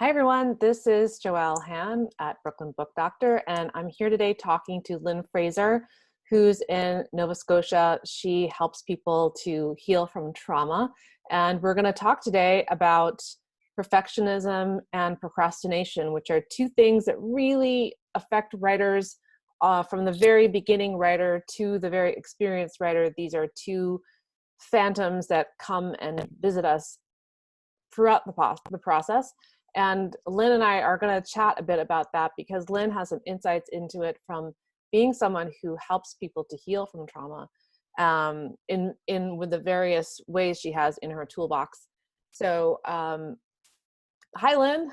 Hi everyone, this is Joelle Hann at Brooklyn Book Doctor, and I'm here today talking to Lynn Fraser, who's in Nova Scotia. She helps people to heal from trauma, and we're going to talk today about perfectionism and procrastination, which are two things that really affect writers from the very beginning writer to the very experienced writer. These are two phantoms that come and visit us throughout the process. And Lynn and I are going to chat a bit about that because Lynn has some insights into it from being someone who helps people to heal from trauma in with the various ways she has in her toolbox. So, hi, Lynn.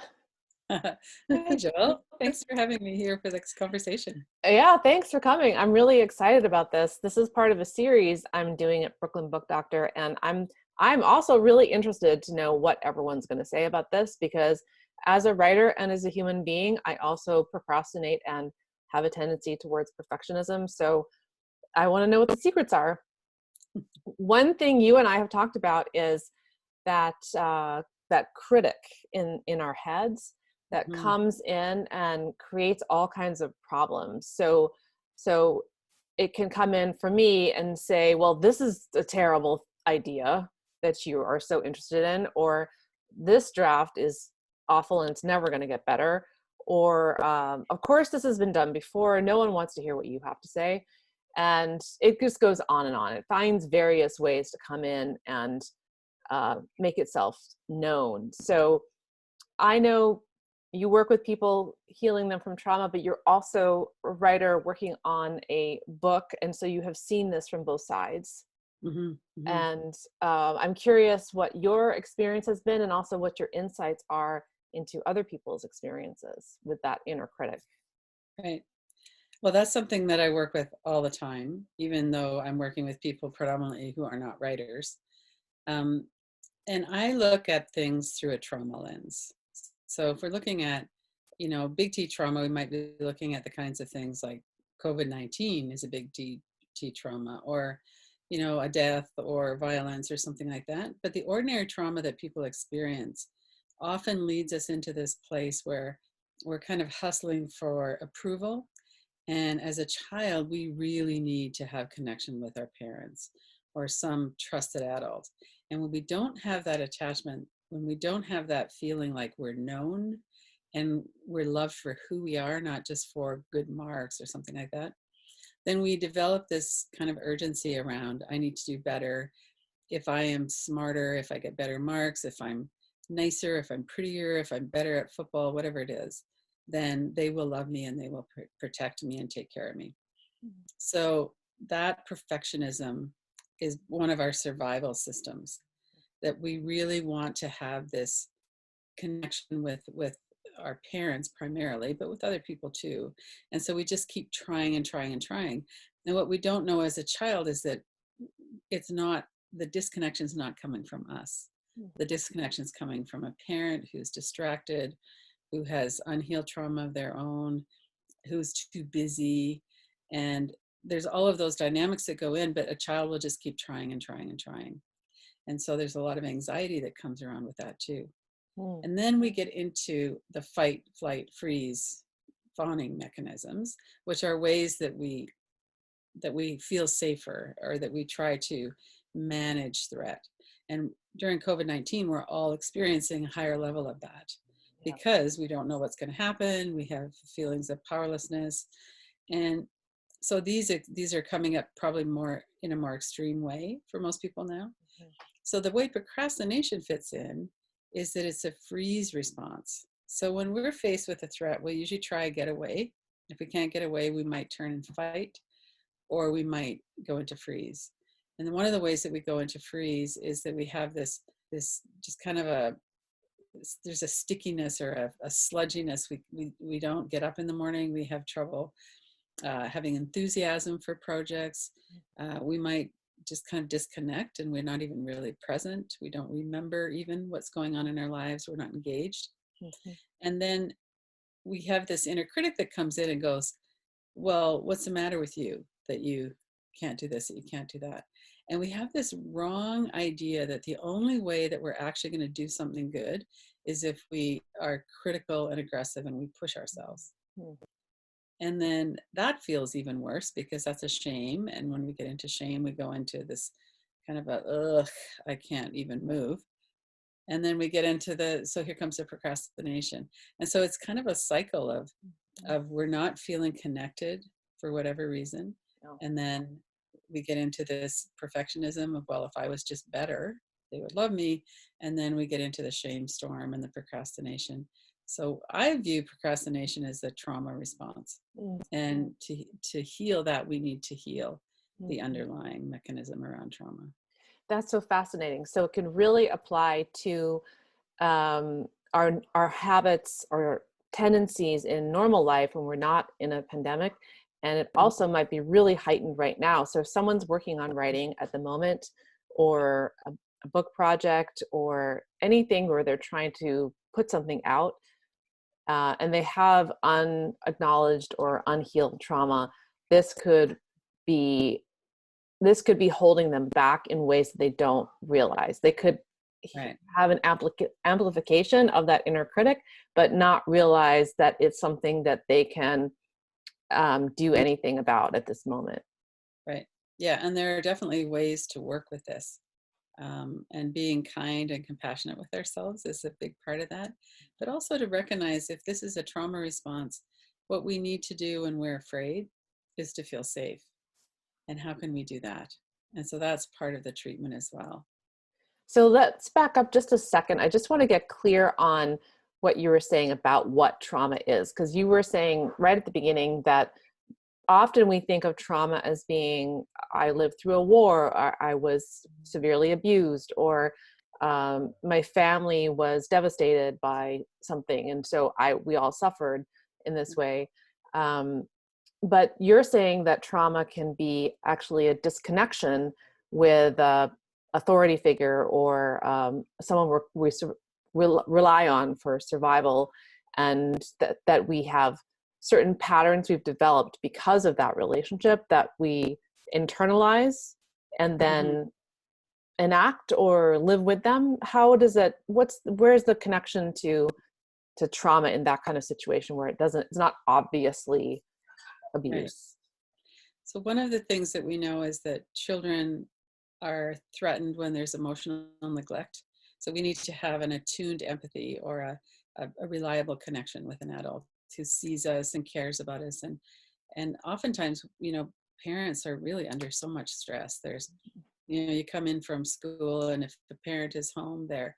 Hi, Joel. Thanks for having me here for this conversation. Yeah, thanks for coming. I'm really excited about this. This is part of a series I'm doing at Brooklyn Book Doctor, and I'm also really interested to know what everyone's going to say about this because as a writer and as a human being, I also procrastinate and have a tendency towards perfectionism. So I want to know what the secrets are. One thing you and I have talked about is that that critic in our heads that Mhm. comes in and creates all kinds of problems. So it can come in for me and say, well, this is a terrible idea that you are so interested in, or this draft is awful and it's never going to get better, or of course this has been done before, no one wants to hear what you have to say. And it just goes on and on. It finds various ways to come in and make itself known. So I know you work with people healing them from trauma, but you're also a writer working on a book. And so you have seen this from both sides. Mhm. Mhm. And I'm curious what your experience has been and also what your insights are into other people's experiences with that inner critic. Right. Well, that's something that I work with all the time, even though I'm working with people predominantly who are not writers. Um, and I look at things through a trauma lens. So if we're looking at, big T trauma, we might be looking at the kinds of things like COVID-19 is a big T trauma, or, a death or violence or something like that. But the ordinary trauma that people experience often leads us into this place where we're kind of hustling for approval. And as a child, we really need to have connection with our parents or some trusted adult. And when we don't have that attachment, when we don't have that feeling like we're known and we're loved for who we are, not just for good marks or something like that, then we develop this kind of urgency around, I need to do better. If I am smarter, if I get better marks, if I'm nicer, if I'm prettier, if I'm better at football, whatever it is, then they will love me and they will protect me and take care of me. So that perfectionism is one of our survival systems, that we really want to have this connection with our parents primarily, but with other people too. And so we just keep trying and trying and trying. And what we don't know as a child is that it's not, the disconnection is not coming from us. The disconnection is coming from a parent who's distracted, who has unhealed trauma of their own, who's too busy. And there's all of those dynamics that go in, but a child will just keep trying and trying and trying. And so there's a lot of anxiety that comes around with that too. Mm. And then we get into the fight, flight, freeze, fawning mechanisms, which are ways that we feel safer or that we try to manage threat. And during COVID-19, we're all experiencing a higher level of that Yeah. because we don't know what's going to happen. We have feelings of powerlessness. And so these are coming up probably more in a more extreme way for most people now. Mhm. So the way procrastination fits in is that it's a freeze response. So when we're faced with a threat, we'll usually try to get away. If we can't get away, we might turn and fight, or we might go into freeze. And then one of the ways that we go into freeze is that we have this just kind of there's a stickiness or a sludginess. We don't get up in the morning. We have trouble having enthusiasm for projects. We might just kind of disconnect and we're not even really present. We don't remember even what's going on in our lives. We're not engaged. Mhm. And then we have this inner critic that comes in and goes, well, what's the matter with you that you can't do this, that you can't do that? And we have this wrong idea that the only way that we're actually going to do something good is if we are critical and aggressive and we push ourselves. Mm. And then that feels even worse because that's a shame. And when we get into shame, we go into this kind of a, ugh, I can't even move. And then we get into so here comes the procrastination. And so it's kind of a cycle of we're not feeling connected for whatever reason. No. And then we get into this perfectionism of, well, if I was just better, they would love me. And then we get into the shame storm and the procrastination. So I view procrastination as a trauma response. Mm. And to heal that, we need to heal the Mm. underlying mechanism around trauma. That's so fascinating. So it can really apply to our habits or tendencies in normal life when we're not in a pandemic, and it also might be really heightened right now. So if someone's working on writing at the moment, or a book project, or anything where they're trying to put something out, and they have unacknowledged or unhealed trauma, this could be holding them back in ways that they don't realize. They could Right. have an amplification of that inner critic, but not realize that it's something that they can do anything about at this moment. Right. Yeah. And there are definitely ways to work with this. And being kind and compassionate with ourselves is a big part of that. But also to recognize if this is a trauma response, what we need to do when we're afraid is to feel safe. And how can we do that? And so that's part of the treatment as well. So let's back up just a second. I just want to get clear on what you were saying about what trauma is, because you were saying right at the beginning that often we think of trauma as being, I lived through a war, or I was severely abused, or my family was devastated by something, and so we all suffered in this way. But you're saying that trauma can be actually a disconnection with a authority figure, or someone we rely on for survival, and that we have certain patterns we've developed because of that relationship that we internalize and then enact or live with them. How does it, where's the connection to trauma in that kind of situation where it's not obviously Right. abuse? So one of the things that we know is that children are threatened when there's emotional neglect. So we need to have an attuned empathy, or a reliable connection with an adult who sees us and cares about us. And oftentimes, parents are really under so much stress. There's, you come in from school, and if the parent is home, they're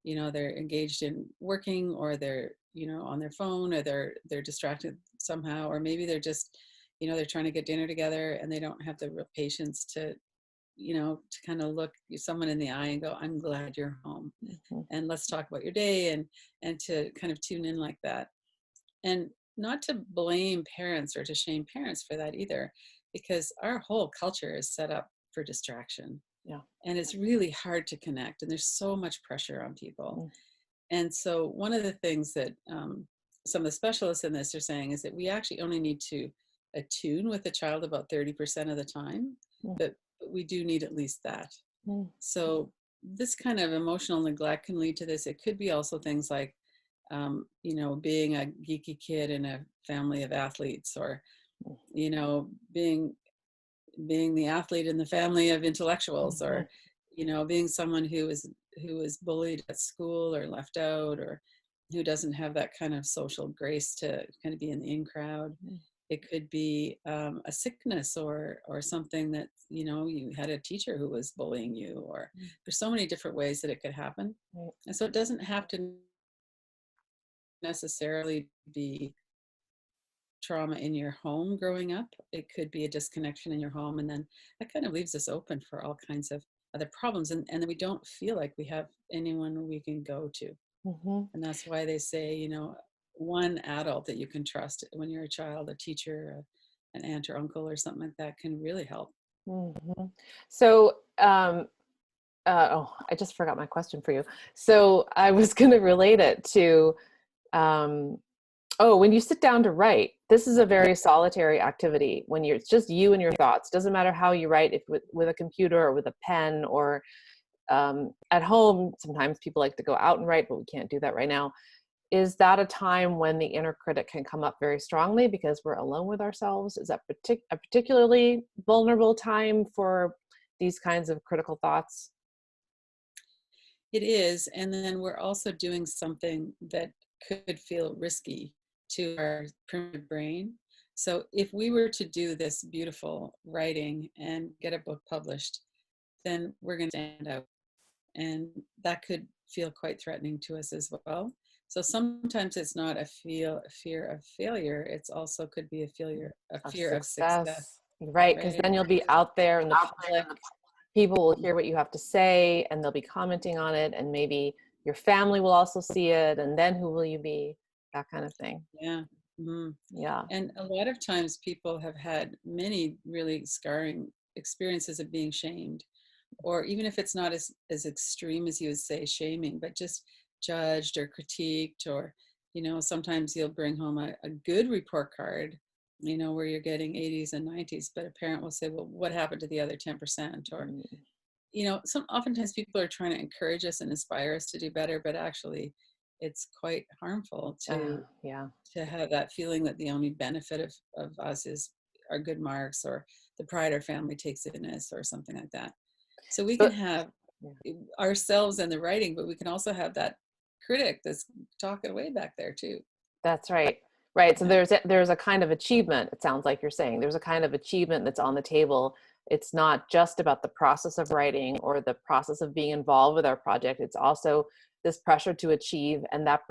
engaged in working, or they're, on their phone, or they're distracted somehow, or maybe they're just, they're trying to get dinner together and they don't have the real patience to kind of look someone in the eye and go, I'm glad you're home. Mm-hmm. And let's talk about your day, and to kind of tune in like that. And not to blame parents or to shame parents for that either, because our whole culture is set up for distraction. Yeah. And it's really hard to connect, and there's so much pressure on people. Mm. And so one of the things that some of the specialists in this are saying is that we actually only need to attune with the child about 30% of the time, Mm. but we do need at least that. Mm. So this kind of emotional neglect can lead to this. It could be also things like, being a geeky kid in a family of athletes, or, being the athlete in the family of intellectuals, Mm-hmm. or, being someone who is bullied at school or left out, or who doesn't have that kind of social grace to kind of be in the in crowd. Mm. It could be a sickness, or something that, you had a teacher who was bullying you, or there's so many different ways that it could happen. Right. And so it doesn't have to necessarily be trauma in your home growing up. It could be a disconnection in your home, and then that kind of leaves us open for all kinds of other problems, and then we don't feel like we have anyone we can go to. Mm-hmm. And that's why they say, one adult that you can trust when you're a child, a teacher, an aunt or uncle or something like that, can really help. Mm-hmm. So I just forgot my question for you. So I was going to relate it to when you sit down to write, this is a very solitary activity when it's just you and your thoughts. Doesn't matter how you write, if with a computer or with a pen or at home. Sometimes people like to go out and write, but we can't do that right now. Is that a time when the inner critic can come up very strongly because we're alone with ourselves? Is that a particularly vulnerable time for these kinds of critical thoughts? It is, and then we're also doing something that could feel risky to our primitive brain. So if we were to do this beautiful writing and get a book published, then we're going to stand out. And that could feel quite threatening to us as well. So sometimes it's not a fear of failure. It's also could be a Of fear of success, success, right? Because right? then you'll be out there in the public. People will hear what you have to say and they'll be commenting on it, and maybe your family will also see it, and then who will you be? That kind of thing. Yeah. Mhm. Yeah. And a lot of times people have had many really scarring experiences of being shamed, or even if it's not as extreme as you would say shaming, but just judged or critiqued, or, sometimes you'll bring home a good report card, where you're getting 80s and 90s, but a parent will say, well, what happened to the other 10%? Or, Mm, oftentimes people are trying to encourage us and inspire us to do better, but actually it's quite harmful yeah. to have that feeling that the only benefit of us is our good marks, or the pride our family takes in us, or something like that. So we can So have yeah. ourselves in the writing, but we can also have that critic that's talking way back there too. That's right. Right. So Yeah, there's a kind of achievement, it sounds like you're saying. There's a kind of achievement that's on the table. It's not just about the process of writing or the process of being involved with our project. It's also this pressure to achieve, and that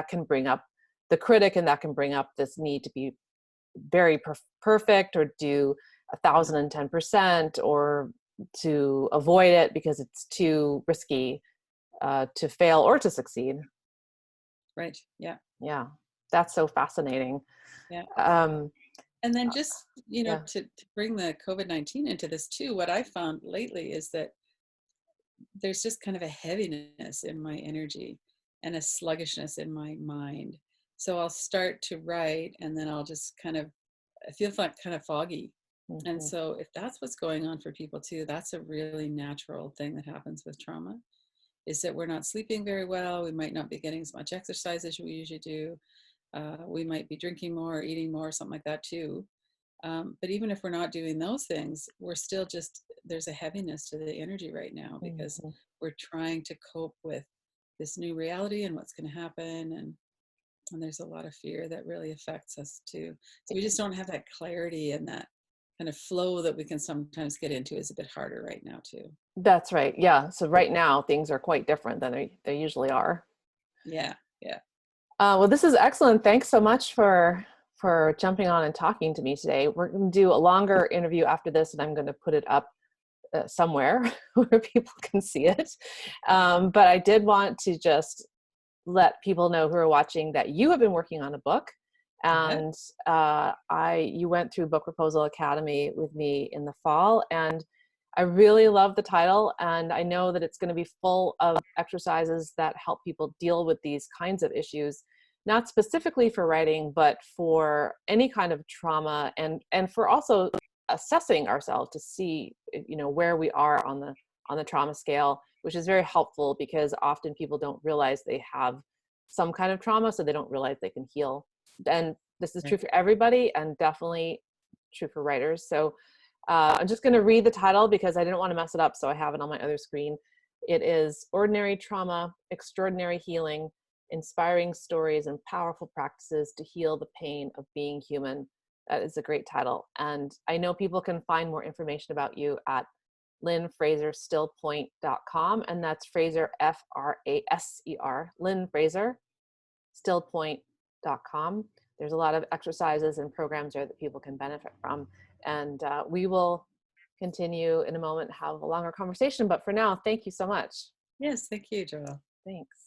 can bring up the critic, and that can bring up this need to be very perfect or do 1,010%, or to avoid it because it's too risky to fail or to succeed. right. Yeah, Yeah, that's so fascinating. yeah. Um, And then just, yeah. to bring the COVID-19 into this too, what I found lately is that there's just kind of a heaviness in my energy and a sluggishness in my mind. So I'll start to write and then I'll just I feel like kind of foggy. And Mhm. so if that's what's going on for people too, that's a really natural thing that happens with trauma, is that we're not sleeping very well. We might not be getting as much exercise as we usually do. We might be drinking more or eating more, something like that too. But even if we're not doing those things, we're still there's a heaviness to the energy right now because Mhm. we're trying to cope with this new reality and what's going to happen. And there's a lot of fear that really affects us too. So we just don't have that clarity, and that kind of flow that we can sometimes get into is a bit harder right now too. That's right. Yeah. So right now things are quite different than they usually are. Yeah, yeah. Well, this is excellent. Thanks so much for jumping on and talking to me today. We're going to do a longer interview after this, and I'm going to put it up somewhere where people can see it. But I did want to just let people know who are watching that you have been working on a book, Uh-huh. and you went through Book Proposal Academy with me in the fall, and I really love the title, and I know that it's going to be full of exercises that help people deal with these kinds of issues, not specifically for writing, but for any kind of trauma, and for also assessing ourselves to see, where we are on the trauma scale, which is very helpful because often people don't realize they have some kind of trauma, so they don't realize they can heal. And this is true Right. for everybody, and definitely true for writers. So I'm just going to read the title because I didn't want to mess it up, so I have it on my other screen. It is Ordinary Trauma, Extraordinary Healing, Inspiring Stories and Powerful Practices to Heal the Pain of Being Human. That is a great title. And I know people can find more information about you at lynnfraserstillpoint.com, and that's Fraser, Fraser, Lynn Fraser, stillpoint.com. There's a lot of exercises and programs there that people can benefit from. And we will continue in a moment, have a longer conversation. But for now, thank you so much. Yes, thank you, Joelle. Thanks.